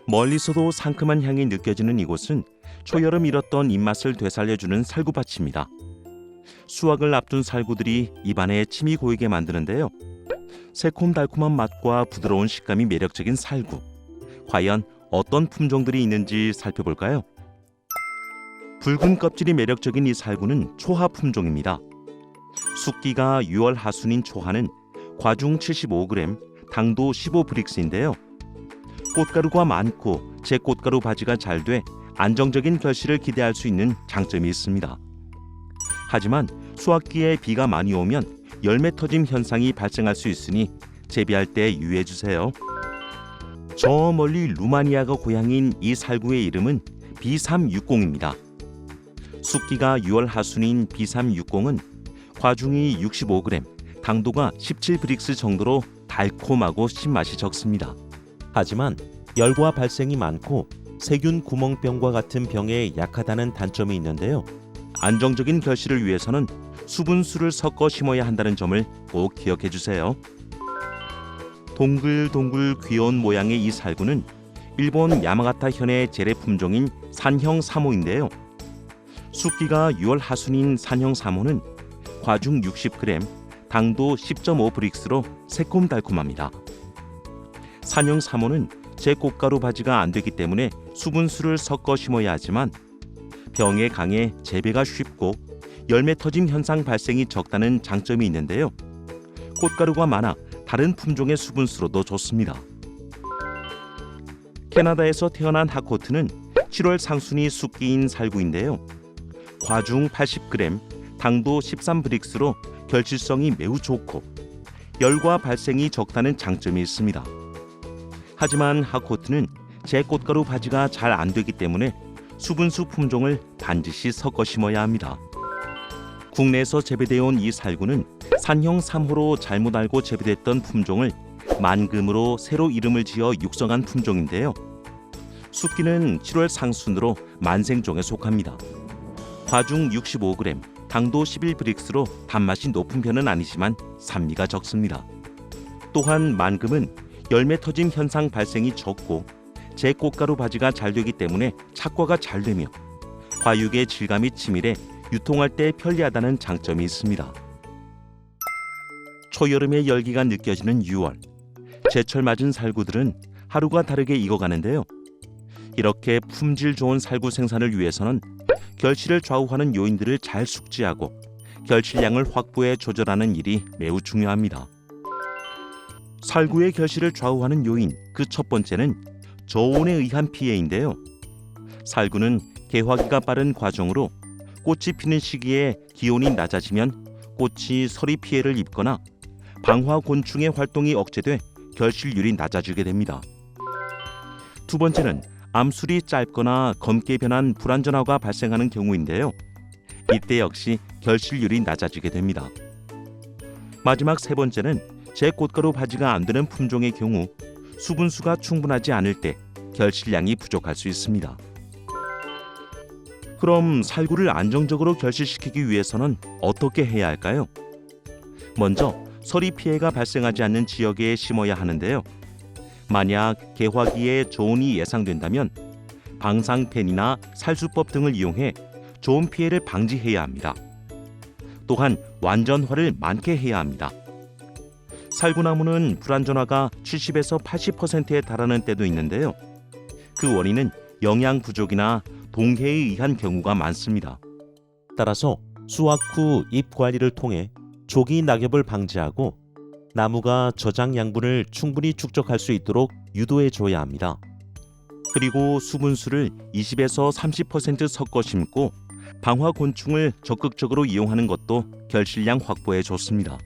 멀리서도 상큼한 향이 느껴지는 이곳은 초여름 잃었던 입맛을 되살려주는 살구밭입니다. 수확을 앞둔 살구들이 입안에 침이 고이게 만드는데요. 새콤달콤한 맛과 부드러운 식감이 매력적인 살구. 과연 어떤 품종들이 있는지 살펴볼까요? 붉은 껍질이 매력적인 이 살구는 초하 품종입니다. 숙기가 6월 하순인 초하는 과중 75g, 당도 15브릭스인데요. 꽃가루가 많고 제꽃가루 바지가 잘 돼 안정적인 결실을 기대할 수 있는 장점이 있습니다. 하지만 수확기에 비가 많이 오면 열매 터짐 현상이 발생할 수 있으니 재배할 때 유의해 주세요. 저 멀리 루마니아가 고향인 이 살구의 이름은 B360입니다. 숙기가 6월 하순인 B360은 과중이 65g, 당도가 17브릭스 정도로 달콤하고 신맛이 적습니다. 하지만 열과 발생이 많고 세균 구멍병과 같은 병에 약하다는 단점이 있는데요. 안정적인 결실을 위해서는 수분수를 섞어 심어야 한다는 점을 꼭 기억해 주세요. 동글동글 귀여운 모양의 이 살구는 일본 야마가타 현의 재래 품종인 산형 3호인데요. 숙기가 6월 하순인 산형 3호는 과중 60g, 당도 10.5브릭스로 새콤달콤합니다. 산형 3호는 제꽃가루 바지가 안 되기 때문에 수분수를 섞어 심어야 하지만 병에 강해 재배가 쉽고 열매 터짐 현상 발생이 적다는 장점이 있는데요. 꽃가루가 많아 다른 품종의 수분수로도 좋습니다. 캐나다에서 태어난 하코트는 7월 상순이 숙기인 살구인데요. 과중 80g, 당도 13브릭스로 결실성이 매우 좋고 열과 발생이 적다는 장점이 있습니다. 하지만 하코트는 제꽃가루 바지가 잘 안 되기 때문에 수분수 품종을 반드시 섞어 심어야 합니다. 국내에서 재배되어 온 이 살구는 산형 3호로 잘못 알고 재배됐던 품종을 만금으로 새로 이름을 지어 육성한 품종인데요. 숙기는 7월 상순으로 만생종에 속합니다. 과중 65g, 당도 11브릭스로 단맛이 높은 편은 아니지만 산미가 적습니다. 또한 만금은 열매 터짐 현상 발생이 적고 제꽃가루 바지가 잘 되기 때문에 착과가 잘 되며 과육의 질감이 치밀해 유통할 때 편리하다는 장점이 있습니다. 초여름의 열기가 느껴지는 6월, 제철 맞은 살구들은 하루가 다르게 익어가는데요. 이렇게 품질 좋은 살구 생산을 위해서는 결실을 좌우하는 요인들을 잘 숙지하고 결실량을 확보해 조절하는 일이 매우 중요합니다. 살구의 결실을 좌우하는 요인 그 첫 번째는 저온에 의한 피해인데요. 살구는 개화기가 빠른 과정으로 꽃이 피는 시기에 기온이 낮아지면 꽃이 서리 피해를 입거나 방화곤충의 활동이 억제돼 결실률이 낮아지게 됩니다. 두 번째는 암술이 짧거나 검게 변한 불완전화가 발생하는 경우인데요. 이때 역시 결실률이 낮아지게 됩니다. 마지막 세 번째는 제꽃가루 바지가 안 되는 품종의 경우 수분수가 충분하지 않을 때 결실량이 부족할 수 있습니다. 그럼 살구를 안정적으로 결실시키기 위해서는 어떻게 해야 할까요? 먼저 서리 피해가 발생하지 않는 지역에 심어야 하는데요. 만약 개화기에 저온이 예상된다면 방사팬이나 살수법 등을 이용해 저온 피해를 방지해야 합니다. 또한 완전화를 많게 해야 합니다. 살구나무는 불완전화가 70에서 80%에 달하는 때도 있는데요. 그 원인은 영양 부족이나 동해에 의한 경우가 많습니다. 따라서 수확 후 잎 관리를 통해 조기 낙엽을 방지하고 나무가 저장 양분을 충분히 축적할 수 있도록 유도해 줘야 합니다. 그리고 수분수를 20에서 30% 섞어 심고 방화곤충을 적극적으로 이용하는 것도 결실량 확보에 좋습니다.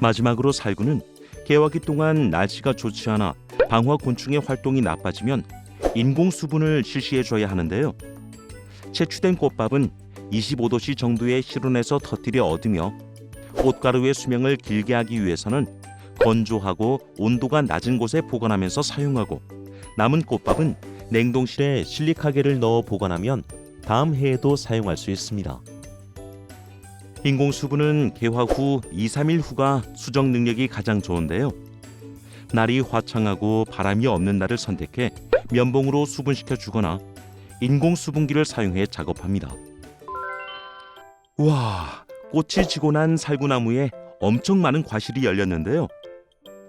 마지막으로 살구는 개화기 동안 날씨가 좋지 않아 방화곤충의 활동이 나빠지면 인공수분을 실시해 줘야 하는데요. 채취된 꽃밥은 25도씨 정도의 실온에서 터뜨려 얻으며 꽃가루의 수명을 길게 하기 위해서는 건조하고 온도가 낮은 곳에 보관하면서 사용하고 남은 꽃밥은 냉동실에 실리카겔을 넣어 보관하면 다음 해에도 사용할 수 있습니다. 인공수분은 개화 후 2-3일 후가 수정 능력이 가장 좋은데요. 날이 화창하고 바람이 없는 날을 선택해 면봉으로 수분시켜 주거나 인공 수분기를 사용해 작업합니다. 우와, 꽃이 지고 난 살구나무에 엄청 많은 과실이 열렸는데요.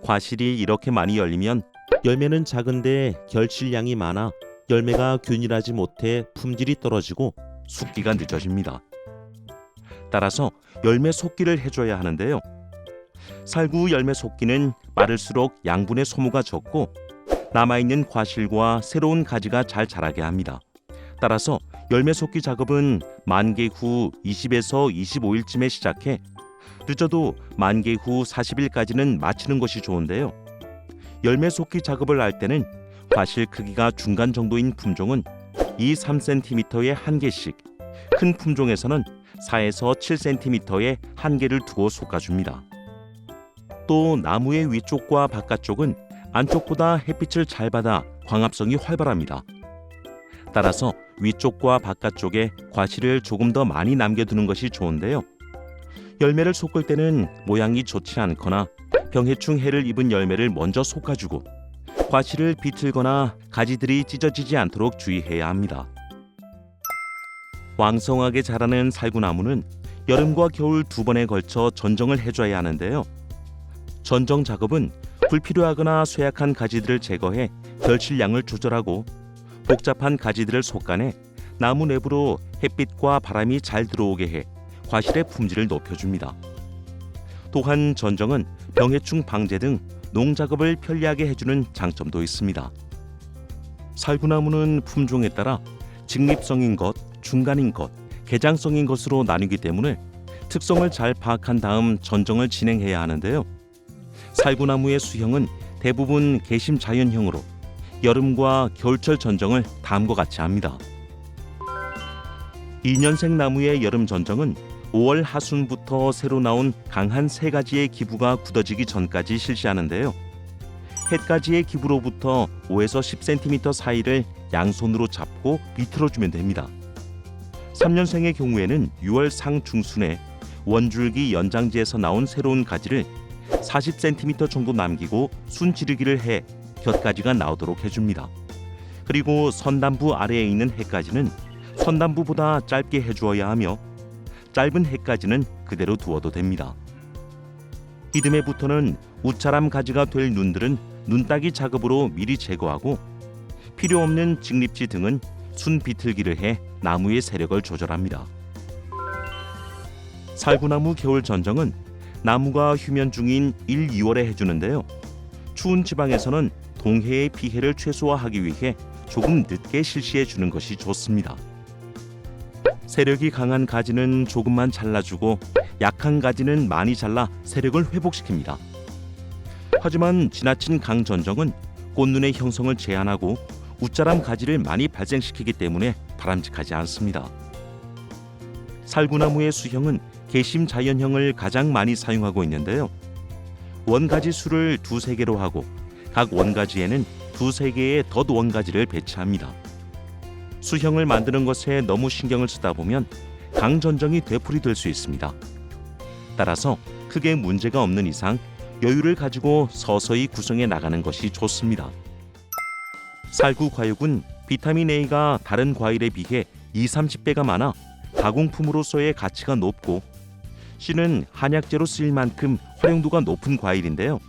과실이 이렇게 많이 열리면 열매는 작은데 결실량이 많아 열매가 균일하지 못해 품질이 떨어지고 숙기가 늦어집니다. 따라서 열매 속기를 해줘야 하는데요. 살구 열매 속기는 빠를수록 양분의 소모가 적고 남아있는 과실과 새로운 가지가 잘 자라게 합니다. 따라서 열매 속기 작업은 만개 후 20에서 25일쯤에 시작해 늦어도 만개 후 40일까지는 마치는 것이 좋은데요. 열매 속기 작업을 할 때는 과실 크기가 중간 정도인 품종은 2-3cm에 한 개씩, 큰 품종에서는 4에서 7cm에 한 개를 두고 솎아줍니다. 또 나무의 위쪽과 바깥쪽은 안쪽보다 햇빛을 잘 받아 광합성이 활발합니다. 따라서 위쪽과 바깥쪽에 과실을 조금 더 많이 남겨두는 것이 좋은데요. 열매를 솎을 때는 모양이 좋지 않거나 병해충 해를 입은 열매를 먼저 솎아주고 과실을 비틀거나 가지들이 찢어지지 않도록 주의해야 합니다. 왕성하게 자라는 살구나무는 여름과 겨울 두 번에 걸쳐 전정을 해줘야 하는데요. 전정 작업은 불필요하거나 쇠약한 가지들을 제거해 결실량을 조절하고 복잡한 가지들을 솎아내 나무 내부로 햇빛과 바람이 잘 들어오게 해 과실의 품질을 높여줍니다. 또한 전정은 병해충 방제 등 농작업을 편리하게 해주는 장점도 있습니다. 살구나무는 품종에 따라 직립성인 것, 중간인 것, 개장성인 것으로 나뉘기 때문에 특성을 잘 파악한 다음 전정을 진행해야 하는데요. 살구나무의 수형은 대부분 개심 자연형으로 여름과 겨울철 전정을 다음과 같이 합니다. 2년생 나무의 여름 전정은 5월 하순부터 새로 나온 강한 세 가지의 기부가 굳어지기 전까지 실시하는데요. 햇가지의 기부로부터 5에서 10cm 사이를 양손으로 잡고 비틀어주면 됩니다. 3년생의 경우에는 6월 상중순에 원줄기 연장지에서 나온 새로운 가지를 40cm 정도 남기고 순지르기를 해 곁가지가 나오도록 해줍니다. 그리고 선단부 아래에 있는 햇가지는 선단부보다 짧게 해주어야 하며 짧은 햇가지는 그대로 두어도 됩니다. 이듬해부터는 우차람 가지가 될 눈들은 눈따기 작업으로 미리 제거하고 필요 없는 직립지 등은 순 비틀기를 해 나무의 세력을 조절합니다. 살구나무 겨울 전정은 나무가 휴면 중인 1, 2월에 해주는데요. 추운 지방에서는 동해의 피해를 최소화하기 위해 조금 늦게 실시해 주는 것이 좋습니다. 세력이 강한 가지는 조금만 잘라주고 약한 가지는 많이 잘라 세력을 회복시킵니다. 하지만 지나친 강전정은 꽃눈의 형성을 제한하고 웃자람 가지를 많이 발생시키기 때문에 바람직하지 않습니다. 살구나무의 수형은 개심 자연형을 가장 많이 사용하고 있는데요. 원가지 수를 2-3개로 하고 각 원가지에는 2-3개의 덧 원가지를 배치합니다. 수형을 만드는 것에 너무 신경을 쓰다 보면 강전정이 되풀이될 수 있습니다. 따라서 크게 문제가 없는 이상 여유를 가지고 서서히 구성해 나가는 것이 좋습니다. 살구 과육은 비타민 A가 다른 과일에 비해 20-30배가 많아 가공품으로서의 가치가 높고 씨는 한약재로 쓰일 만큼 활용도가 높은 과일인데요.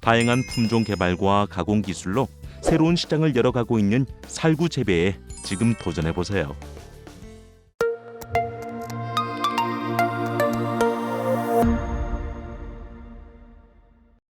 다양한 품종 개발과 가공 기술로 새로운 시장을 열어가고 있는 살구 재배에 지금 도전해보세요.